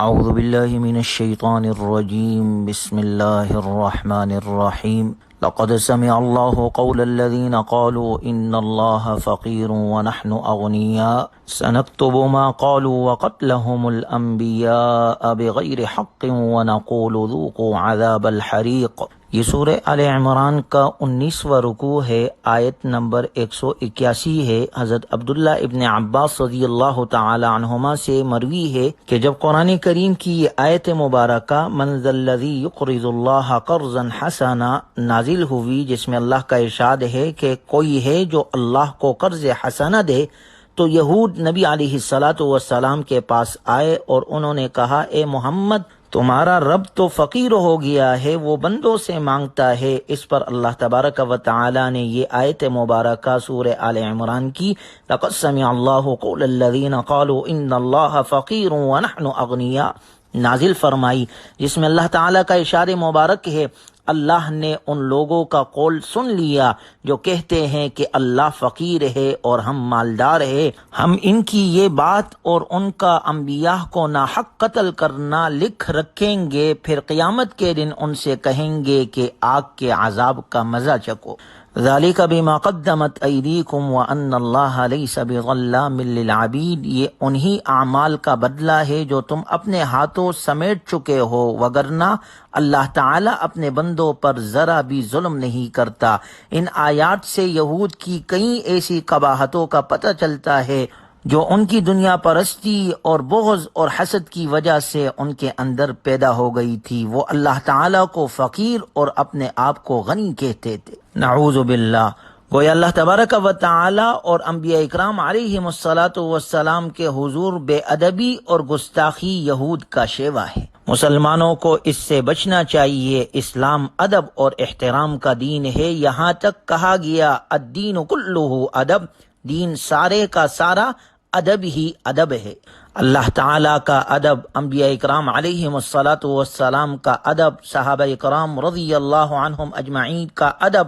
اعوذ باللہ من الشیطان الرجیم بسم اللہ الرحمن الرحیم لقد سمع اللہ قول الذین قالوا ان اللہ فقیر ونحن اغنیاء سنکتب ما قالوا وقتلهم الانبیاء بغیر حق ونقول ذوقوا عذاب الحریق۔ یہ سورہ آل عمران کا 19واں رکوع ہے، آیت نمبر 181 ہے۔ حضرت عبداللہ ابن عباس رضی اللہ تعالی عنہما سے مروی ہے کہ جب قرآن کریم کی یہ آیت مبارکہ من ذا الذی یقرض اللہ قرضا حسنا نازل ہوئی، جس میں اللہ کا ارشاد ہے کہ کوئی ہے جو اللہ کو قرض حسنہ دے، تو یہود نبی علیہ الصلاۃ والسلام کے پاس آئے اور انہوں نے کہا، اے محمد، تمہارا رب تو فقیر ہو گیا ہے، وہ بندوں سے مانگتا ہے۔ اس پر اللہ تبارک و تعالی نے یہ آیت مبارکہ سورہ آل عمران کی لقد سمع اللہ قول الذین قالوا ان اللہ فقیر ونحن اغنیاء نازل فرمائی، جس میں اللہ تعالی کا ارشاد مبارک ہے، اللہ نے ان لوگوں کا قول سن لیا جو کہتے ہیں کہ اللہ فقیر ہے اور ہم مالدار ہے۔ ہم ان کی یہ بات اور ان کا انبیاء کو ناحق قتل کرنا لکھ رکھیں گے، پھر قیامت کے دن ان سے کہیں گے کہ آگ کے عذاب کا مزہ چکھو۔ ذالک بما قدمت ایدیکم وان اللہ لیس بظلام للعبید، یہ انہی اعمال کا بدلہ ہے جو تم اپنے ہاتھوں سمیٹ چکے ہو، وگرنہ اللہ تعالی اپنے بندوں پر ذرا بھی ظلم نہیں کرتا۔ ان آیات سے یہود کی کئی ایسی قباحتوں کا پتہ چلتا ہے جو ان کی دنیا پرستی اور بغض اور حسد کی وجہ سے ان کے اندر پیدا ہو گئی تھی۔ وہ اللہ تعالیٰ کو فقیر اور اپنے آپ کو غنی کہتے تھے، نعوذ باللہ۔ گویا اللہ تبارک و تعالی اور انبیاء اکرام علیہم الصلاۃ والسلام کے حضور بے ادبی اور گستاخی یہود کا شیوا ہے۔ مسلمانوں کو اس سے بچنا چاہیے۔ اسلام ادب اور احترام کا دین ہے، یہاں تک کہا گیا الدین کلہ ادب، دین سارے کا سارا ادب ہی ادب ہے۔ اللہ تعالیٰ کا ادب، انبیاء اکرام علیہم الصلاۃ والسلام کا ادب، صحابہ اکرام رضی اللہ عنہم اجمعین کا ادب،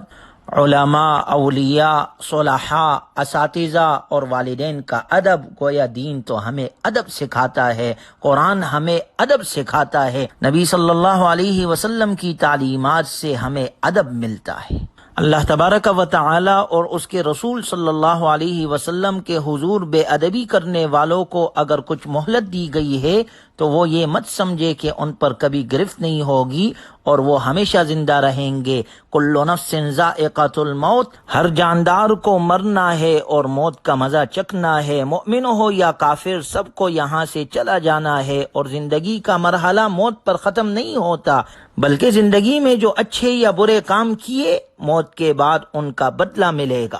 علماء، اولیاء، صلحاء، اساتذہ اور والدین کا ادب۔ گویا دین تو ہمیں ادب سکھاتا ہے، قرآن ہمیں ادب سکھاتا ہے، نبی صلی اللہ علیہ وسلم کی تعلیمات سے ہمیں ادب ملتا ہے۔ اللہ تبارک و تعالی اور اس کے رسول صلی اللہ علیہ وسلم کے حضور بے ادبی کرنے والوں کو اگر کچھ مہلت دی گئی ہے تو وہ یہ مت سمجھے کہ ان پر کبھی گرفت نہیں ہوگی اور وہ ہمیشہ زندہ رہیں گے۔ کل نفس ذائقۃ الموت، ہر جاندار کو مرنا ہے اور موت کا مزہ چکھنا ہے۔ مومن ہو یا کافر، سب کو یہاں سے چلا جانا ہے، اور زندگی کا مرحلہ موت پر ختم نہیں ہوتا، بلکہ زندگی میں جو اچھے یا برے کام کیے، موت کے بعد ان کا بدلہ ملے گا۔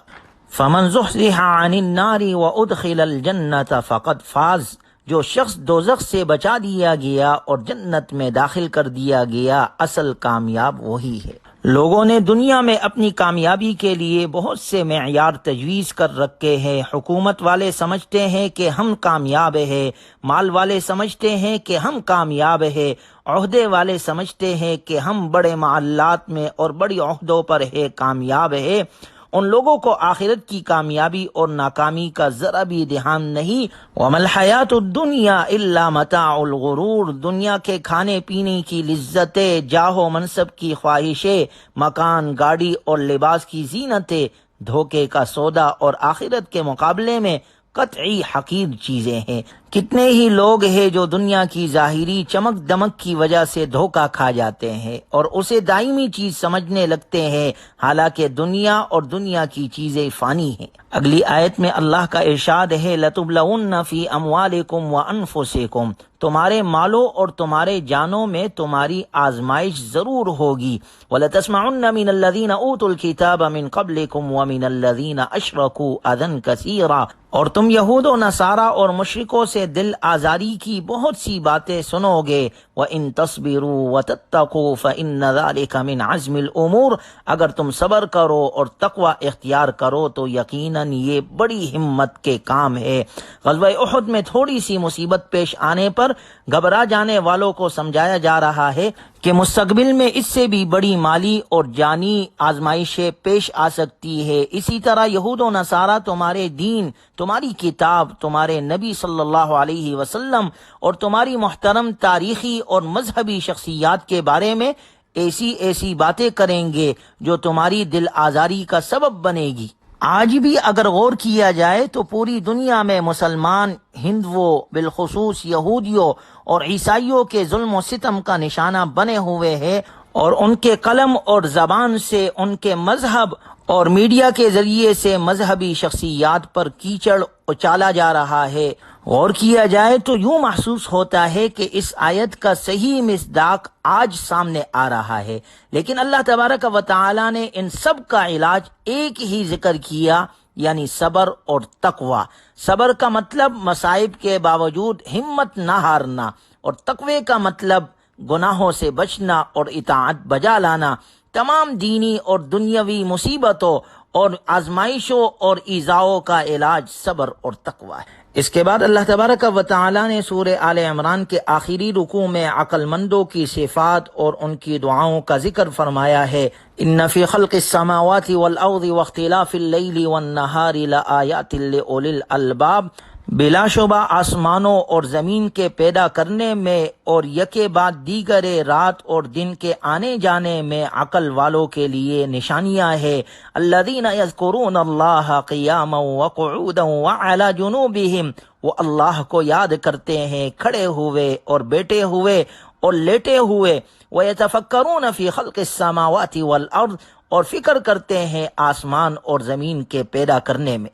فمن زحزح عن النار وادخل الجنۃ فقد فاز، جو شخص دوزخ سے بچا دیا گیا اور جنت میں داخل کر دیا گیا، اصل کامیاب وہی ہے۔ لوگوں نے دنیا میں اپنی کامیابی کے لیے بہت سے معیار تجویز کر رکھے ہیں۔ حکومت والے سمجھتے ہیں کہ ہم کامیاب ہیں، مال والے سمجھتے ہیں کہ ہم کامیاب ہیں، عہدے والے سمجھتے ہیں کہ ہم بڑے معلات میں اور بڑی عہدوں پر ہے کامیاب ہے۔ ان لوگوں کو آخرت کی کامیابی اور ناکامی کا ذرا بھی دھیان نہیں۔ وَمَا الْحَيَاةُ الدُّنْيَا إِلَّا مَتَاعُ الْغُرُورِ، دنیا کے کھانے پینے کی لذتیں، جاہ و منصب کی خواہشیں، مکان، گاڑی اور لباس کی زینتیں دھوکے کا سودا اور آخرت کے مقابلے میں قطعی حقیر چیزیں ہیں۔ کتنے ہی لوگ ہیں جو دنیا کی ظاہری چمک دمک کی وجہ سے دھوکہ کھا جاتے ہیں اور اسے دائمی چیز سمجھنے لگتے ہیں، حالانکہ دنیا اور دنیا کی چیزیں فانی ہیں۔ اگلی آیت میں اللہ کا ارشاد ہے لَتُبْلَوُنَّ فِي أَمْوَالِكُمْ وَأَنفُسِكُمْ، تمہارے مالوں اور تمہارے جانوں میں تمہاری آزمائش ضرور ہوگی۔ وَلَتَسْمَعُنَّ مِنَ الَّذِينَ أُوتُوا الْكِتَابَ مِنْ قَبْلِكُمْ وَمِنَ الَّذِينَ أَشْرَكُوا أَذًى كَثِيرًا، اور تم یہود و نصارہ اور مشرکوں سے دل آزاری کی بہت سی باتیں سنو گے۔ وَإِن تَصْبِرُوا وَتَتَّقُوا فَإِنَّ ذَلِكَ مِنْ عَزْمِ الْأُمُورِ، اگر تم صبر کرو اور تقوی اختیار کرو تو یقیناً یہ بڑی ہمت کے کام ہے۔ غزوہ احد میں تھوڑی سی مصیبت پیش آنے پر گھبرا جانے والوں کو سمجھایا جا رہا ہے کہ مستقبل میں اس سے بھی بڑی مالی اور جانی آزمائشیں پیش آ سکتی ہے۔ اسی طرح یہود و نصارہ تمہارے دین، تمہاری کتاب، تمہارے نبی صلی اللہ علیہ وسلم اور تمہاری محترم تاریخی اور مذہبی شخصیات کے بارے میں ایسی باتیں کریں گے جو تمہاری دل آزاری کا سبب بنے گی۔ آج بھی اگر غور کیا جائے تو پوری دنیا میں مسلمان ہندوؤں، بالخصوص یہودیوں اور عیسائیوں کے ظلم و ستم کا نشانہ بنے ہوئے ہیں، اور ان کے قلم اور زبان سے، ان کے مذہب اور میڈیا کے ذریعے سے مذہبی شخصیات پر کیچڑ اچالا جا رہا ہے۔ غور کیا جائے تو یوں محسوس ہوتا ہے کہ اس آیت کا صحیح مصداق آج سامنے آ رہا ہے، لیکن اللہ تبارک و تعالی نے ان سب کا علاج ایک ہی ذکر کیا، یعنی صبر اور تقوی۔ صبر کا مطلب مصائب کے باوجود ہمت نہ ہارنا، اور تقوی کا مطلب گناہوں سے بچنا اور اطاعت بجا لانا۔ تمام دینی اور دنیاوی مصیبتوں اور آزمائشوں اور ایذاؤں کا علاج صبر اور تقوی ہے۔ اس کے بعد اللہ تبارک و تعالی نے سورہ آل عمران کے آخری رکوع میں عقل مندوں کی صفات اور ان کی دعاؤں کا ذکر فرمایا ہے۔ ان فی خلق السماوات والارض واختلاف اللیل والنہار لآیات لأولی الالباب، بلا شبہ آسمانوں اور زمین کے پیدا کرنے میں اور یکے بعد دیگر رات اور دن کے آنے جانے میں عقل والوں کے لیے نشانیاں ہیں۔ الذین یذکرون اللہ قیاما وقعودا وعلی جنوبہم، وہ اللہ کو یاد کرتے ہیں کھڑے ہوئے اور بیٹھے ہوئے اور لیٹے ہوئے۔ ویتفکرون فی خلق السماوات والارض، اور فکر کرتے ہیں آسمان اور زمین کے پیدا کرنے میں۔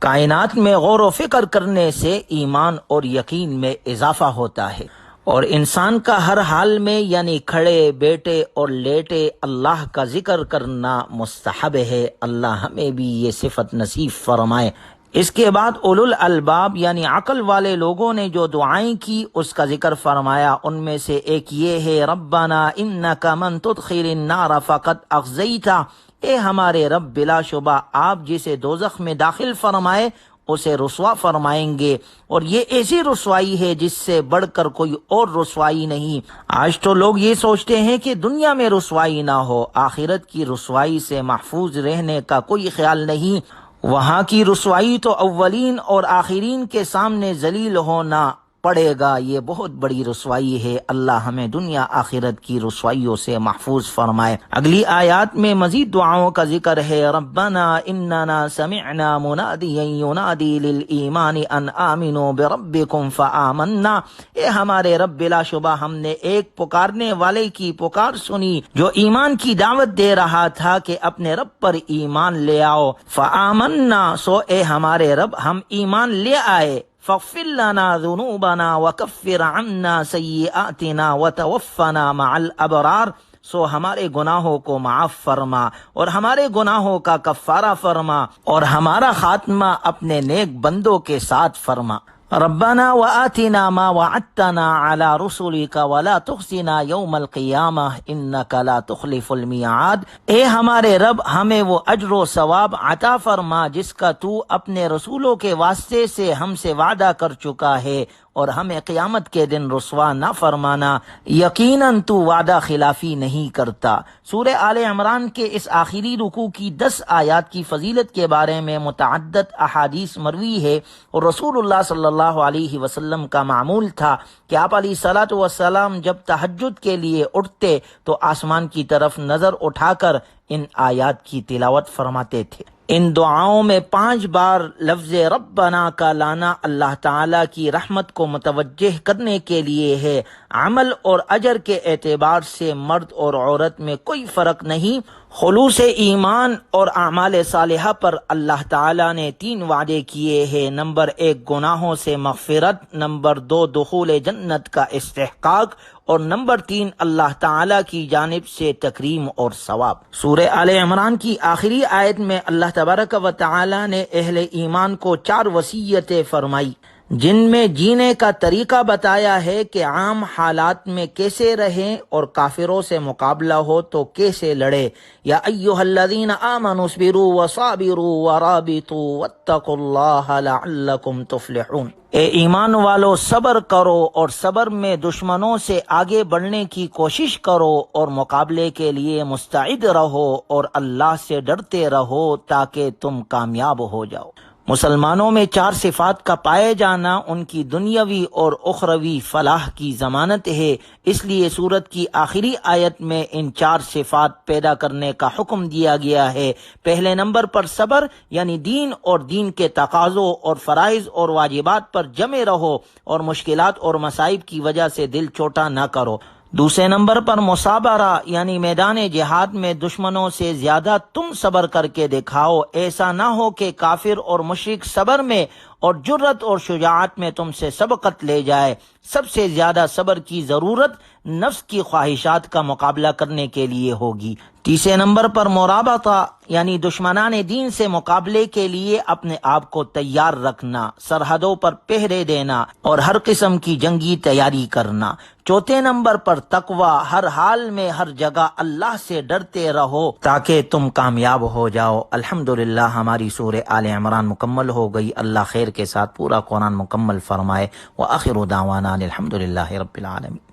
کائنات میں غور و فکر کرنے سے ایمان اور یقین میں اضافہ ہوتا ہے، اور انسان کا ہر حال میں، یعنی کھڑے، بیٹھے اور لیٹے، اللہ کا ذکر کرنا مستحب ہے۔ اللہ ہمیں بھی یہ صفت نصیب فرمائے۔ اس کے بعد اولو الالباب یعنی عقل والے لوگوں نے جو دعائیں کی اس کا ذکر فرمایا۔ ان میں سے ایک یہ ہے، ربنا انک من تدخل النار فقد اخزیتہ، اے ہمارے رب بلا شبہ آپ جسے دوزخ میں داخل فرمائے اسے رسوا فرمائیں گے، اور یہ ایسی رسوائی ہے جس سے بڑھ کر کوئی اور رسوائی نہیں۔ آج تو لوگ یہ سوچتے ہیں کہ دنیا میں رسوائی نہ ہو، آخرت کی رسوائی سے محفوظ رہنے کا کوئی خیال نہیں۔ وہاں کی رسوائی تو اولین اور آخرین کے سامنے ذلیل ہونا پڑے گا، یہ بہت بڑی رسوائی ہے۔ اللہ ہمیں دنیا آخرت کی رسوائیوں سے محفوظ فرمائے۔ اگلی آیات میں مزید دعاؤں کا ذکر ہے۔ ربنا اننا سمعنا منادیا ینادی للایمان ان آمنوا بربکم فآمنا، اے ہمارے رب بلا شبہ ہم نے ایک پکارنے والے کی پکار سنی جو ایمان کی دعوت دے رہا تھا کہ اپنے رب پر ایمان لے آؤ۔ فآمنا، سو اے ہمارے رب ہم ایمان لے آئے۔ فاغفر لنا ذنوبنا وکفر عنا سیئاتنا وتوفنا مع الابرار، سو ہمارے گناہوں کو معاف فرما اور ہمارے گناہوں کا کفارہ فرما اور ہمارا خاتمہ اپنے نیک بندوں کے ساتھ فرما۔ ربنا وآتنا ما وعدتنا على رسلك ولا تخزنا يوم القیامہ انك لا تخلف الميعاد، اے ہمارے رب ہمیں وہ اجر و ثواب عطا فرما جس کا تو اپنے رسولوں کے واسطے سے ہم سے وعدہ کر چکا ہے، اور ہمیں قیامت کے دن رسوا نہ فرمانا، یقیناً تو وعدہ خلافی نہیں کرتا۔ سورہ آل عمران کے اس آخری رکوع کی 10 آیات کی فضیلت کے بارے میں متعدد احادیث مروی ہے، اور رسول اللہ صلی اللہ علیہ وسلم کا معمول تھا کہ آپ علیہ الصلوۃ والسلام جب تہجد کے لیے اٹھتے تو آسمان کی طرف نظر اٹھا کر ان آیات کی تلاوت فرماتے تھے۔ ان دعاؤں میں 5 بار لفظ ربنا کا لانا اللہ تعالیٰ کی رحمت کو متوجہ کرنے کے لیے ہے۔ عمل اور اجر کے اعتبار سے مرد اور عورت میں کوئی فرق نہیں۔ خلوص ایمان اور اعمال صالحہ پر اللہ تعالیٰ نے 3 وعدے کیے ہیں۔ نمبر 1 گناہوں سے مغفرت، نمبر 2 دخول جنت کا استحقاق، اور نمبر 3 اللہ تعالیٰ کی جانب سے تکریم اور ثواب۔ سورہ آل عمران کی آخری آیت میں اللہ تبارک و تعالیٰ نے اہل ایمان کو 4 وصیتیں فرمائی۔ جن میں جینے کا طریقہ بتایا ہے کہ عام حالات میں کیسے رہیں اور کافروں سے مقابلہ ہو تو کیسے لڑے۔ یا ایھا الذین آمنوا اصبروا وصابروا ورابطوا واتقوا اللہ لعلکم تفلحون۔ اے ایمان والو، صبر کرو اور صبر میں دشمنوں سے آگے بڑھنے کی کوشش کرو اور مقابلے کے لیے مستعد رہو اور اللہ سے ڈرتے رہو تاکہ تم کامیاب ہو جاؤ۔ مسلمانوں میں 4 صفات کا پائے جانا ان کی دنیاوی اور اخروی فلاح کی ضمانت ہے، اس لیے سورت کی آخری آیت میں ان 4 صفات پیدا کرنے کا حکم دیا گیا ہے۔ پہلے نمبر پر صبر، یعنی دین اور دین کے تقاضوں اور فرائض اور واجبات پر جمے رہو اور مشکلات اور مصائب کی وجہ سے دل چھوٹا نہ کرو۔ دوسرے نمبر پر مصابرہ، یعنی میدان جہاد میں دشمنوں سے زیادہ تم صبر کر کے دکھاؤ، ایسا نہ ہو کہ کافر اور مشرک صبر میں اور جرت اور شجاعت میں تم سے سبقت لے جائے۔ سب سے زیادہ صبر کی ضرورت نفس کی خواہشات کا مقابلہ کرنے کے لیے ہوگی۔ تیسرے نمبر پر مرابطہ، یعنی دشمنان دین سے مقابلے کے لیے اپنے آپ کو تیار رکھنا، سرحدوں پر پہرے دینا اور ہر قسم کی جنگی تیاری کرنا۔ چوتھے نمبر پر تقوی، ہر حال میں ہر جگہ اللہ سے ڈرتے رہو تاکہ تم کامیاب ہو جاؤ۔ الحمدللہ ہماری سورہ آل عمران مکمل ہو گئی۔ اللہ خیر کے ساتھ پورا قرآن مکمل فرمائے۔ وآخر دعوانا الحمدللہ رب العالمین۔